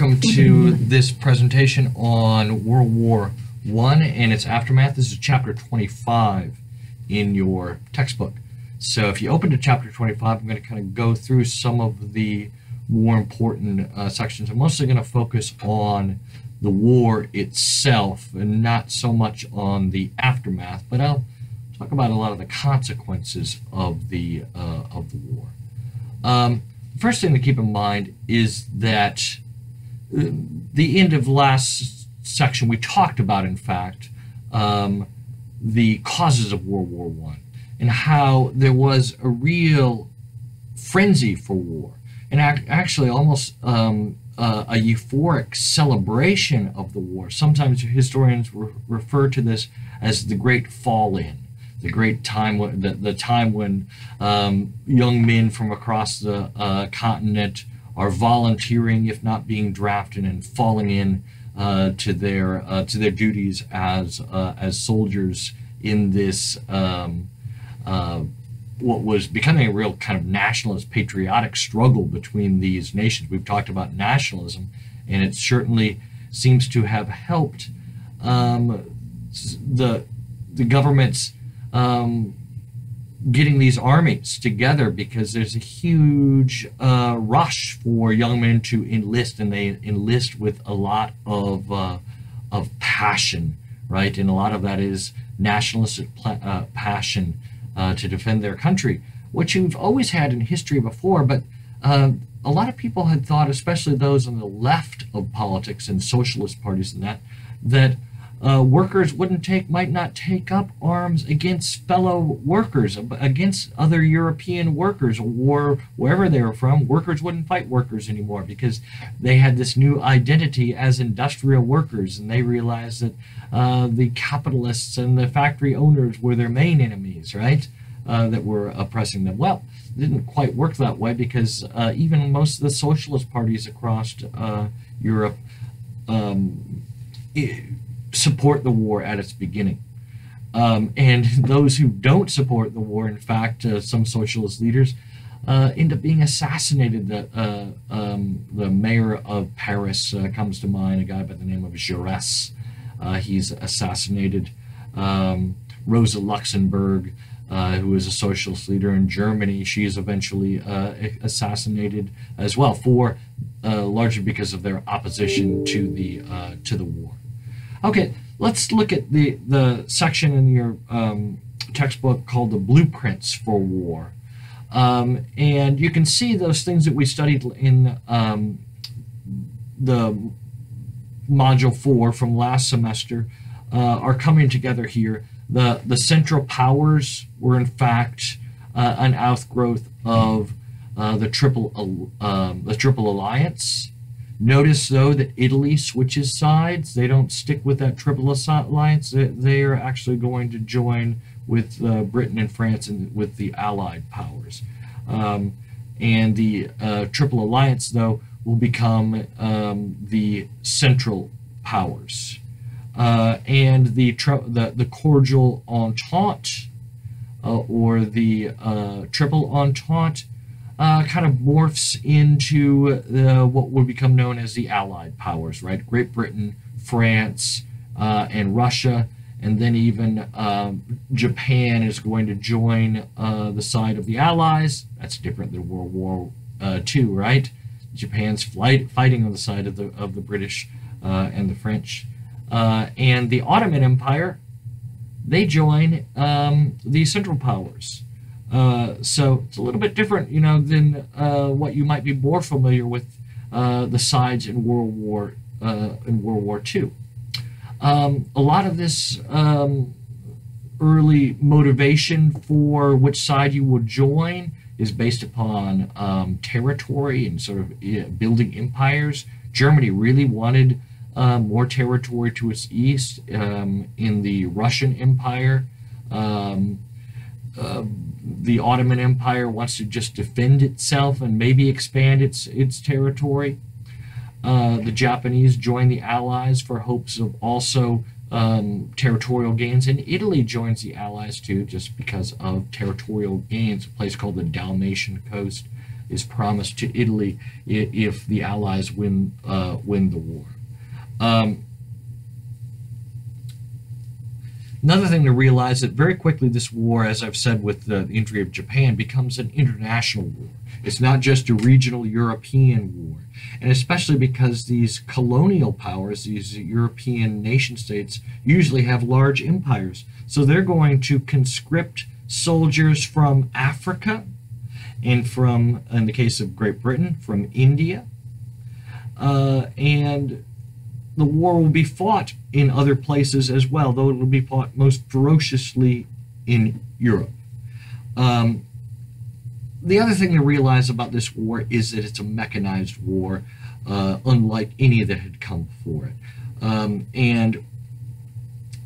Welcome to this presentation on World War I and its aftermath. This is chapter 25 in your textbook. So if you open to chapter 25, I'm going to kind of go through some of the more important sections. I'm mostly going to focus on the war itself and not so much on the aftermath, but I'll talk about a lot of the consequences of the war. The first thing to keep in mind is that the end of last section we talked about, in fact, the causes of World War I and how there was a real frenzy for war and actually almost a euphoric celebration of the war. Sometimes historians refer to this as the Great Fall-In, the great time when the time when young men from across the continent are volunteering, if not being drafted, and falling in to their duties as soldiers in this what was becoming a real kind of nationalist, patriotic struggle between these nations. We've talked about nationalism, and it certainly seems to have helped the governments getting these armies together, because there's a huge rush for young men to enlist, and they enlist with a lot of passion, right? And a lot of that is nationalistic passion to defend their country, which you've always had in history before, but a lot of people had thought, especially those on the left of politics and socialist parties and that workers might not take up arms against fellow workers, against other European workers, or wherever they were from. Workers wouldn't fight workers anymore because they had this new identity as industrial workers, and they realized that the capitalists and the factory owners were their main enemies, right? That were oppressing them. Well, it didn't quite work that way, because even most of the socialist parties across Europe support the war at its beginning. And those who don't support the war, in fact, some socialist leaders end up being assassinated. The mayor of Paris comes to mind, a guy by the name of Jaurès. He's assassinated. Rosa Luxemburg, who is a socialist leader in Germany, she is eventually assassinated as well, largely because of their opposition to the war. Okay, let's look at the section in your textbook called the Blueprints for War. And you can see those things that we studied in the Module 4 from last semester are coming together here. The Central Powers were, in fact, an outgrowth of the Triple Alliance. Notice, though, that Italy switches sides. They don't stick with that Triple Alliance. They are actually going to join with Britain and France and with the Allied powers. And the Triple Alliance, though, will become the Central Powers. And the Cordial Entente, or the Triple Entente, kind of morphs into what would become known as the Allied powers, right? Great Britain, France, and Russia, and then even Japan is going to join the side of the Allies. That's different than World War II, right? Japan's fighting on the side of the British and the French. And the Ottoman Empire, they join the Central Powers. So it's a little bit different, than what you might be more familiar with the sides in World War II. A lot of this early motivation for which side you would join is based upon territory and sort of building empires. Germany really wanted more territory to its east in the Russian Empire. The Ottoman Empire wants to just defend itself and maybe expand its territory. The Japanese join the Allies for hopes of also territorial gains, and Italy joins the Allies too, just because of territorial gains. A place called the Dalmatian coast is promised to Italy if the Allies win the war. Another thing to realize that very quickly this war, as I've said with the entry of Japan, becomes an international war. It's not just a regional European war. And especially because these colonial powers, these European nation states, usually have large empires. So they're going to conscript soldiers from Africa and from, in the case of Great Britain, from India. And the war will be fought in other places as well, though it will be fought most ferociously in Europe. The other thing to realize about this war is that it's a mechanized war, unlike any that had come before it. And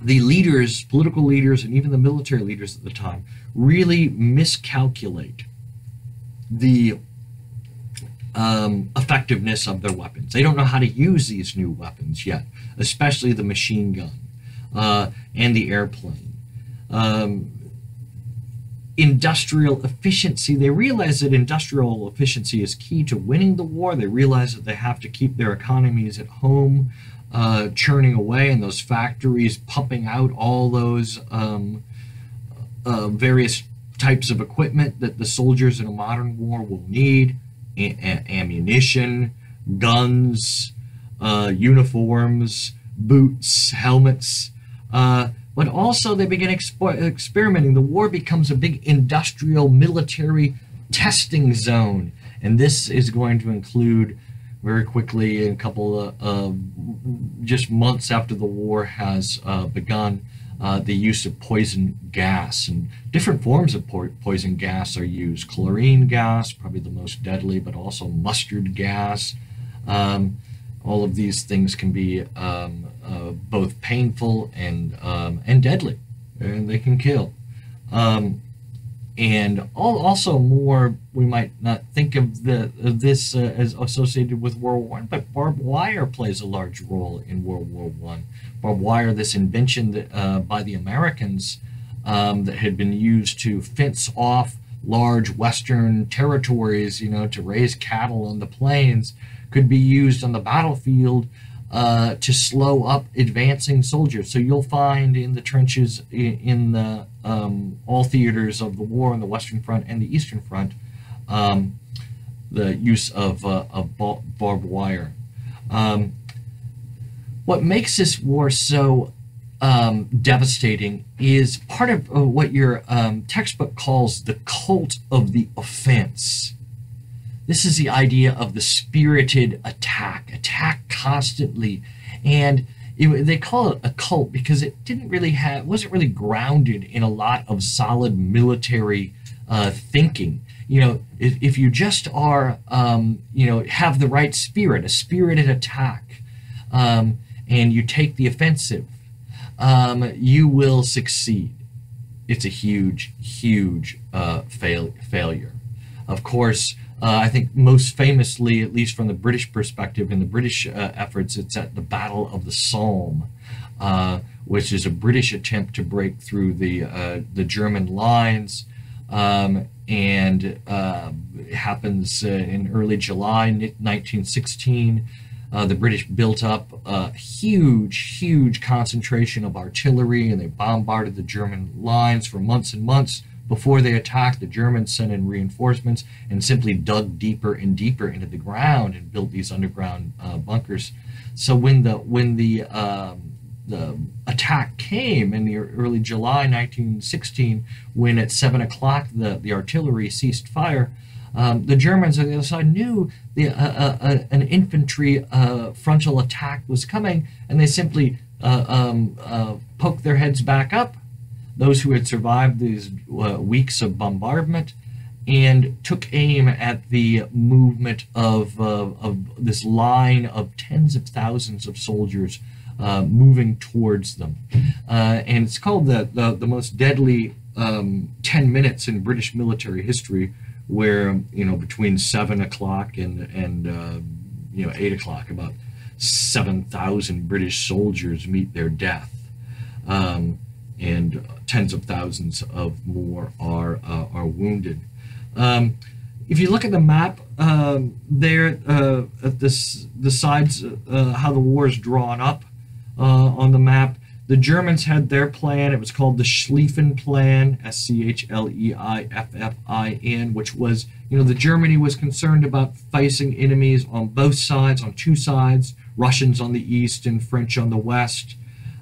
the leaders, political leaders, and even the military leaders at the time really miscalculate the effectiveness of their weapons. They don't know how to use these new weapons yet, especially the machine gun and the airplane. Industrial efficiency. They realize that industrial efficiency is key to winning the war. They realize that they have to keep their economies at home churning away, and those factories pumping out all those various types of equipment that the soldiers in a modern war will need: ammunition, guns, uniforms, boots, helmets. But also they begin experimenting. The war becomes a big industrial military testing zone. And this is going to include very quickly, a couple of just months after the war has begun, the use of poison gas. And different forms of poison gas are used. Chlorine gas, probably the most deadly, but also mustard gas. All of these things can be both painful and deadly, and they can kill. And also more, we might not think of this as associated with World War I, but barbed wire plays a large role in World War I. Barbed wire, this invention that, by the Americans that had been used to fence off large Western territories, to raise cattle on the plains, could be used on the battlefield to slow up advancing soldiers. So you'll find in the trenches in the all theaters of the war on the Western Front and the Eastern Front the use of barbed wire. What makes this war so devastating is part of what your textbook calls the cult of the offense. This is the idea of the spirited attack constantly, and they call it a cult because it wasn't really grounded in a lot of solid military thinking. If you just are, have the right spirit, a spirited attack, and you take the offensive, you will succeed. It's a huge failure. Of course, I think most famously, at least from the British perspective, in the British efforts, it's at the Battle of the Somme, which is a British attempt to break through the German lines, and it happens in early July 1916. The British built up a huge concentration of artillery, and they bombarded the German lines for months and months. Before they attacked, the Germans sent in reinforcements and simply dug deeper and deeper into the ground and built these underground bunkers. So when the attack came in the early July 1916, when at 7 o'clock the artillery ceased fire, the Germans on the other side knew an infantry frontal attack was coming, and they simply poked their heads back up, those who had survived these weeks of bombardment, and took aim at the movement of this line of tens of thousands of soldiers moving towards them. And it's called the most deadly 10 minutes in British military history, where between 7 o'clock and 8 o'clock, about 7,000 British soldiers meet their death. And tens of thousands of more are wounded. If you look at the map there at the sides, how the war is drawn up on the map. The Germans had their plan. It was called the Schlieffen Plan, Schleififfin, which was, the Germany was concerned about facing enemies on both sides, on two sides, Russians on the east and French on the west.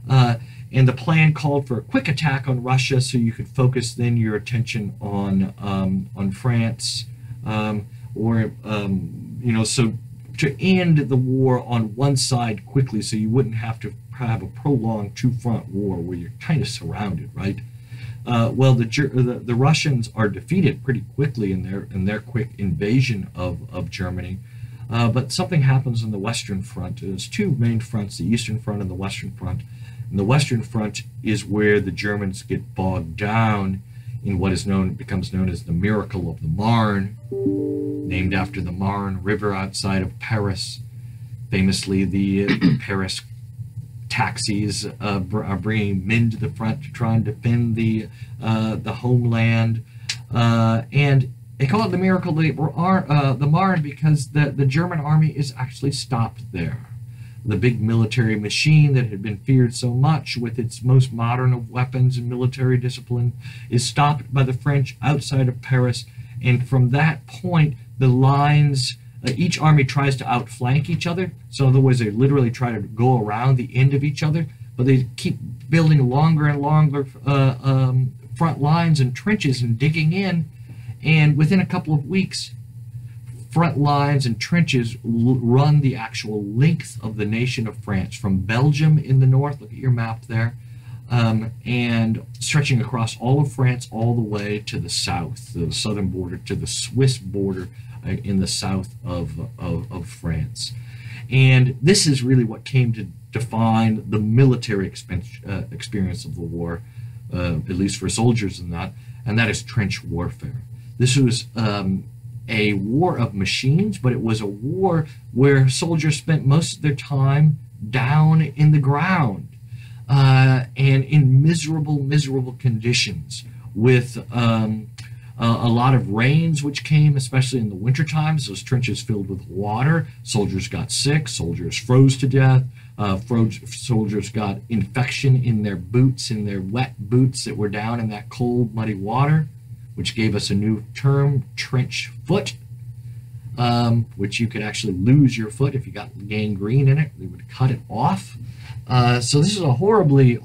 And the plan called for a quick attack on Russia, so you could focus then your attention on France, so to end the war on one side quickly, so you wouldn't have to have a prolonged two-front war where you're kind of surrounded, right? Well, the Russians are defeated pretty quickly in their quick invasion of Germany. But something happens on the Western Front. There's two main fronts, the Eastern Front and the Western Front. And the Western Front is where the Germans get bogged down in what becomes known as the Miracle of the Marne, named after the Marne River outside of Paris. Famously, the Paris taxis are bringing men to the front to try and defend the homeland, and they call it the Miracle of the Marne because the German army is actually stopped there. The big military machine that had been feared so much, with its most modern of weapons and military discipline, is stopped by the French outside of Paris, and from that point the lines, each army tries to outflank each other. So in other words, they literally try to go around the end of each other, but they keep building longer and longer front lines and trenches and digging in, and within a couple of weeks, front lines and trenches run the actual length of the nation of France, from Belgium in the north, look at your map there, and stretching across all of France all the way to the south, the southern border, to the Swiss border in the south of France. And this is really what came to define the military experience of the war, at least for soldiers and that is trench warfare. This was a war of machines, but it was a war where soldiers spent most of their time down in the ground and in miserable conditions, with a lot of rains which came, especially in the winter times. Those trenches filled with water. Soldiers got sick. Soldiers froze to death. Soldiers got infection in their boots, in their wet boots that were down in that cold, muddy water, which gave us a new term, trench foot, which you could actually lose your foot if you got gangrene in it. They would cut it off. So this is a horribly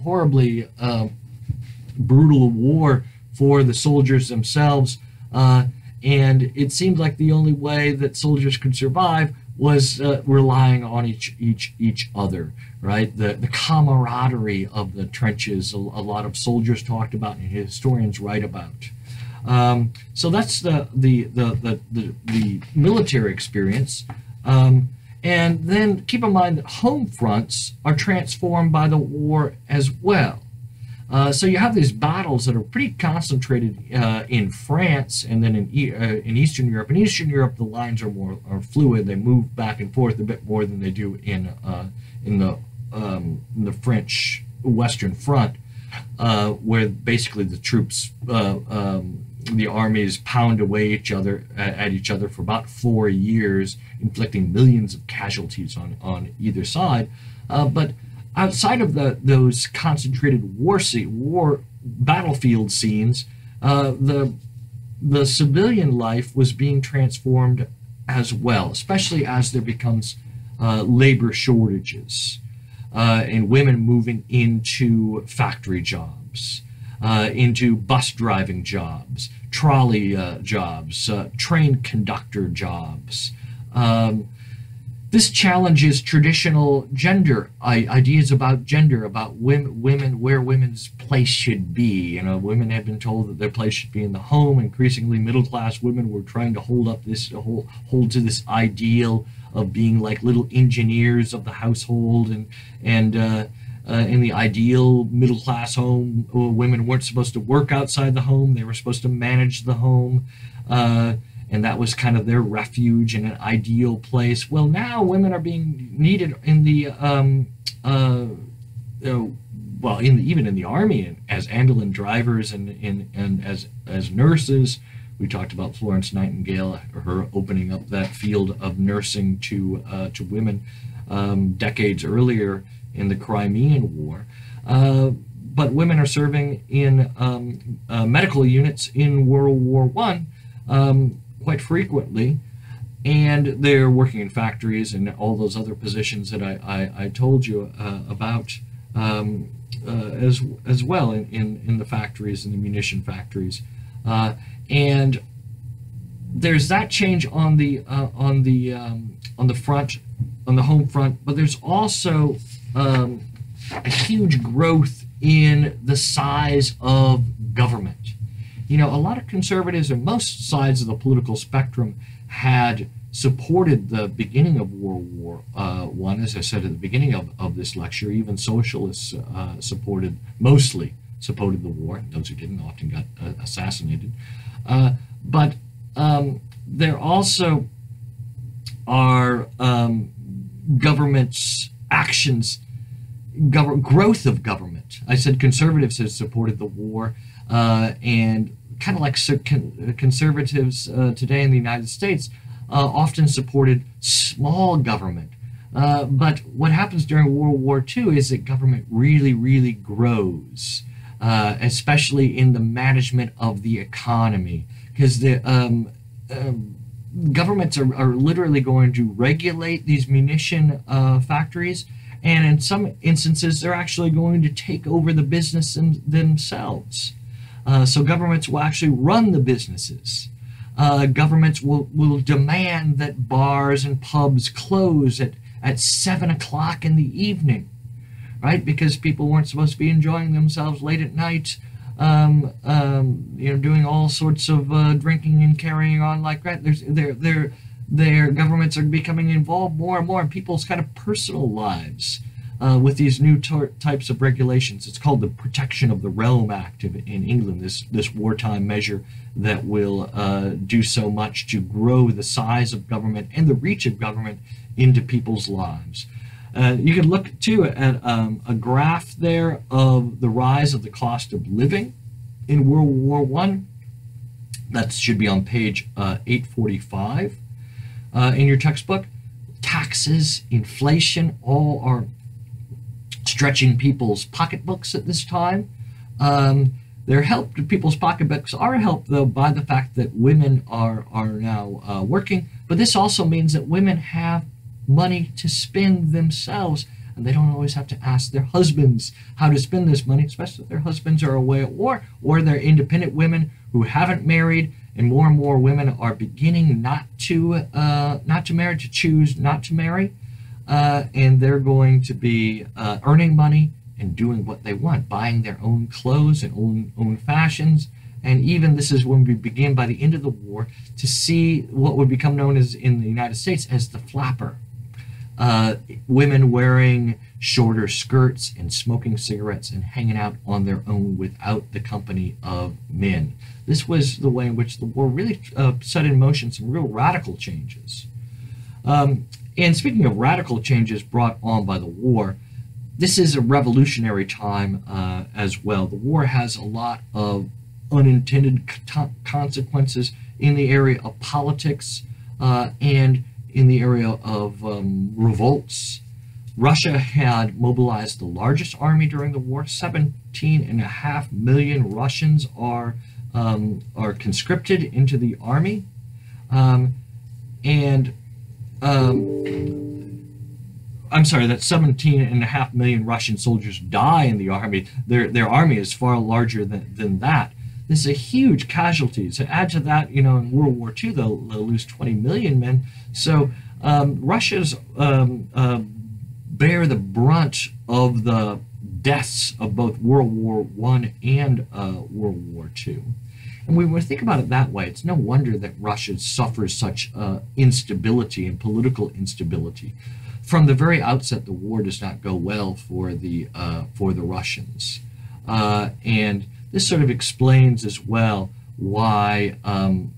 brutal war for the soldiers themselves, and it seemed like the only way that soldiers could survive was relying on each other, right? The camaraderie of the trenches, a lot of soldiers talked about and historians write about. So that's the military experience. And then keep in mind that home fronts are transformed by the war as well. So you have these battles that are pretty concentrated in France, and then in Eastern Europe. In Eastern Europe, the lines are fluid; they move back and forth a bit more than they do in the French Western Front, where basically the troops, the armies pound away at each other for about 4 years, inflicting millions of casualties on either side. But outside of those concentrated war battlefield scenes, the civilian life was being transformed as well, especially as there becomes labor shortages, and women moving into factory jobs, into bus driving jobs, trolley jobs, train conductor jobs. This challenges traditional gender ideas about gender, about women, where women's place should be. Women had been told that their place should be in the home. Increasingly, middle-class women were trying to hold to this ideal of being like little engineers of the household, and in the ideal middle-class home, women weren't supposed to work outside the home. They were supposed to manage the home. And that was kind of their refuge and an ideal place. Well, now women are being needed in the, even in the army, as ambulance drivers and as nurses, We talked about Florence Nightingale, her opening up that field of nursing to women decades earlier in the Crimean War. But women are serving in medical units in World War I quite frequently, and they're working in factories and all those other positions that I told you about as well in the factories, in the munition factories, and there's that change on the front, on the home front, but there's also a huge growth in the size of government. You know, a lot of conservatives on most sides of the political spectrum had supported the beginning of World War I, as I said at the beginning of this lecture. Even socialists mostly supported the war. Those who didn't often got assassinated. But there also are government's actions, growth of government. I said conservatives have supported the war, and kind of like conservatives today in the United States often supported small government. But what happens during World War II is that government really, really grows, especially in the management of the economy, because the governments are literally going to regulate these munition factories, and in some instances they're actually going to take over the business themselves. So governments will actually run the businesses. Governments will demand that bars and pubs close at 7 o'clock in the evening, right? Because people weren't supposed to be enjoying themselves late at night, you know, doing all sorts of drinking and carrying on like that. Their governments are becoming involved more and more in people's kind of personal lives with these new types of regulations. It's called the Protection of the Realm Act in England, this wartime measure that will do so much to grow the size of government and the reach of government into people's lives. You can look, too, at a graph there of the rise of the cost of living in World War I. That should be on page 845 in your textbook. Taxes, inflation, all are stretching people's pocketbooks at this time. People's pocketbooks are helped, though, by the fact that women are now working, but this also means that women have money to spend themselves, and they don't always have to ask their husbands how to spend this money, especially if their husbands are away at war, or they're independent women who haven't married, and more women are beginning not to marry, to choose not to marry, and they're going to be earning money and doing what they want, buying their own clothes and own fashions. And even this is when we begin, by the end of the war, to see what would become known as in the United States as the flapper. Women wearing shorter skirts and smoking cigarettes and hanging out on their own without the company of men. This was the way in which the war really set in motion some real radical changes. And speaking of radical changes brought on by the war, this is a revolutionary time as well. The war has a lot of unintended consequences in the area of politics and in the area of revolts. Russia had mobilized the largest army during the war. 17.5 million Russians are conscripted into the army, I'm sorry, that 17.5 million Russian soldiers die in the army. Their army is far larger than that. This is a huge casualty. So add to that, you know, in World War II, they'll lose 20 million men. So Russia's bear the brunt of the deaths of both World War I and World War II. And when we think about it that way, it's no wonder that Russia suffers such instability and political instability. From the very outset, the war does not go well for the Russians, and this sort of explains as well why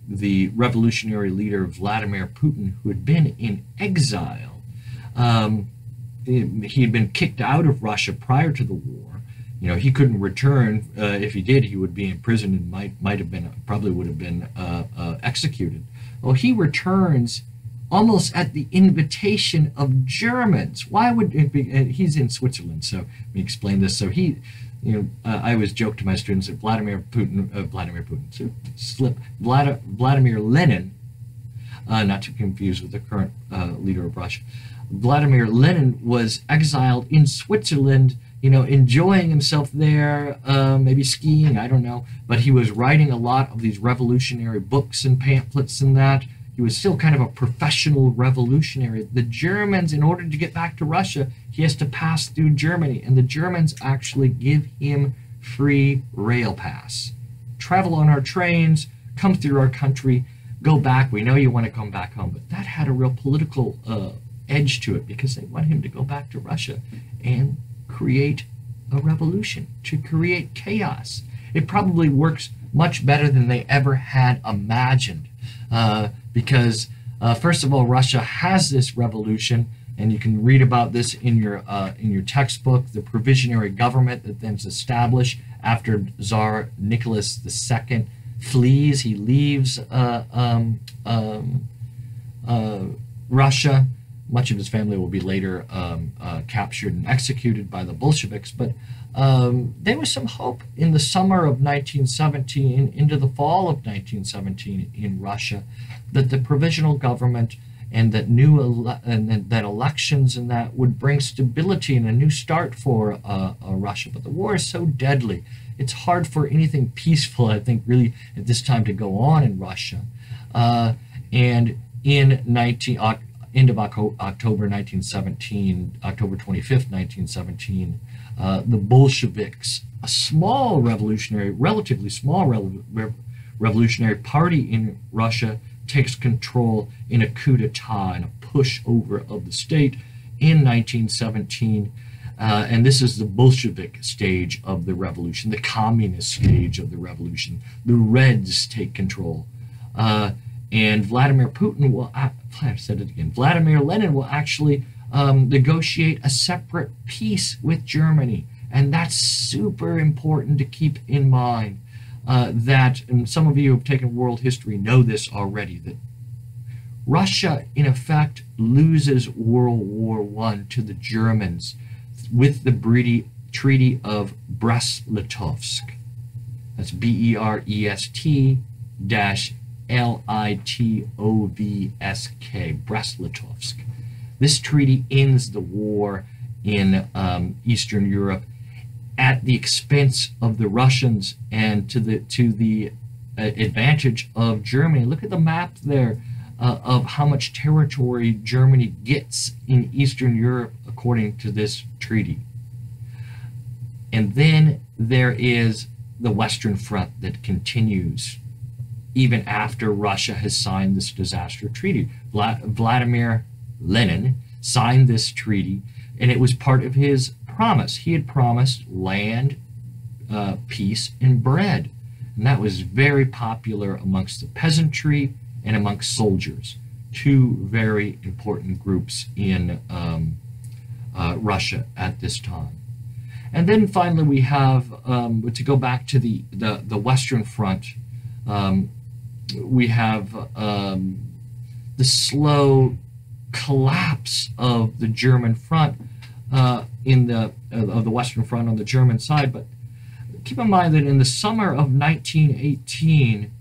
the revolutionary leader Vladimir Putin, who had been in exile, he had been kicked out of Russia prior to the war. He couldn't return. If he did, he would be imprisoned and probably would have been executed. Well, he returns almost at the invitation of Germans. Why would it be? He's in Switzerland, so let me explain this. So I always joke to my students that Vladimir Lenin, not to confuse with the current leader of Russia, Vladimir Lenin was exiled in Switzerland, enjoying himself there, maybe skiing, I don't know, but he was writing a lot of these revolutionary books and pamphlets and that. He was still kind of a professional revolutionary. The Germans, in order to get back to Russia, he has to pass through Germany, and the Germans actually give him free rail pass. Travel on our trains, come through our country, go back. We know you want to come back home, but that had a real political edge to it because they want him to go back to Russia and create a revolution, to create chaos. It probably works much better than they ever had imagined because first of all, Russia has this revolution, and you can read about this in your textbook, the provisionary government that then's established after Tsar Nicholas II flees. He leaves Russia. Much of his family will be later captured and executed by the Bolsheviks, but there was some hope in the summer of 1917 into the fall of 1917 in Russia that the provisional government and that that elections and that would bring stability and a new start for Russia. But the war is so deadly. It's hard for anything peaceful, I think, really at this time to go on in Russia. And in end of October 1917, October 25th, 1917, the Bolsheviks, a small revolutionary, relatively small revolutionary party in Russia, takes control in a coup d'etat and a push over of the state in 1917. And this is the Bolshevik stage of the revolution, the communist stage of the revolution. The Reds take control. And Vladimir Putin will, I've said it again, Vladimir Lenin will actually negotiate a separate peace with Germany. And that's super important to keep in mind. And some of you who have taken world history know this already, that Russia, in effect, loses World War I to the Germans with the Treaty of Brest-Litovsk. That's Brest-Litovsk, Brest-Litovsk. This treaty ends the war in Eastern Europe at the expense of the Russians and to the advantage of Germany. Look at the map there of how much territory Germany gets in Eastern Europe according to this treaty. And then there is the Western Front that continues even after Russia has signed this disaster treaty. Vladimir Lenin signed this treaty, and it was part of his promise. He had promised land, peace, and bread. And that was very popular amongst the peasantry and amongst soldiers, two very important groups in Russia at this time. And then finally we have, to go back to the Western Front, we have the slow collapse of the German front of the Western Front on the German side. But keep in mind that in the summer of 1918,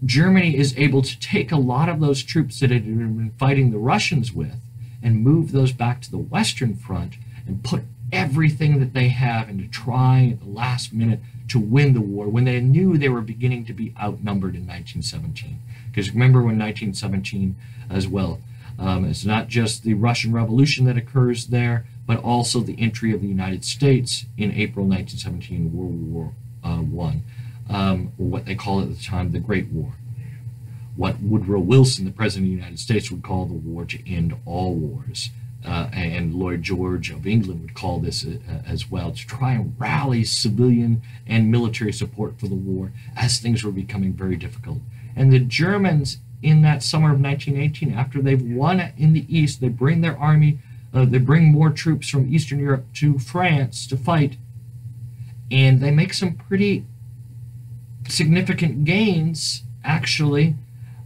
Germany is able to take a lot of those troops that it had been fighting the Russians with and move those back to the Western Front and put everything that they have into trying at the last minute to win the war when they knew they were beginning to be outnumbered in 1917. Because remember, when 1917 as well, it's not just the Russian Revolution that occurs there, but also the entry of the United States in April 1917, World War I, or what they call at the time the Great War. What Woodrow Wilson, the President of the United States, would call the war to end all wars. And Lloyd George of England would call this as well, to try and rally civilian and military support for the war as things were becoming very difficult. And the Germans, in that summer of 1918, after they've won in the East, they bring their army, they bring more troops from Eastern Europe to France to fight. and they make some pretty significant gains, actually.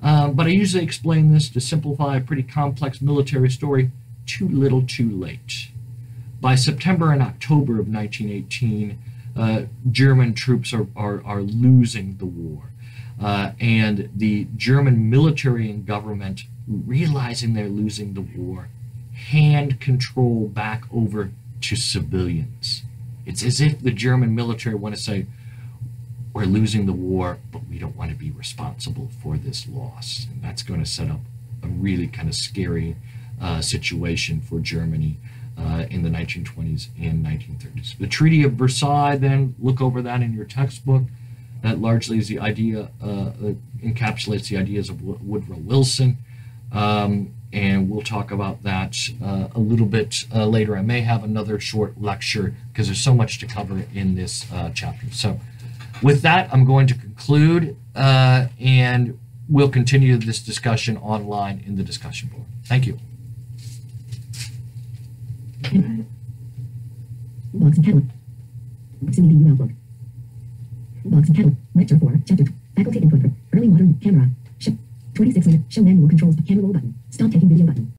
But I usually explain this to simplify a pretty complex military story too little too late. By September and October of 1918, German troops are losing the war. And the German military and government, realizing they're losing the war, hand control back over to civilians. It's as if the German military want to say, we're losing the war, but we don't want to be responsible for this loss. And that's going to set up a really kind of scary situation for Germany in the 1920s and 1930s. The Treaty of Versailles, then, look over that in your textbook. That largely is the idea, encapsulates the ideas of Woodrow Wilson. And we'll talk about that a little bit later. I may have another short lecture because there's so much to cover in this chapter. So with that, I'm going to conclude, and we'll continue this discussion online in the discussion board. Thank you. Box and catalog. Proximity view outlook. Box and catalog. Lecture 4, Chapter 2. Faculty input. Early modern camera. 26 minute. Show manual controls. Camera roll button. Stop taking video button.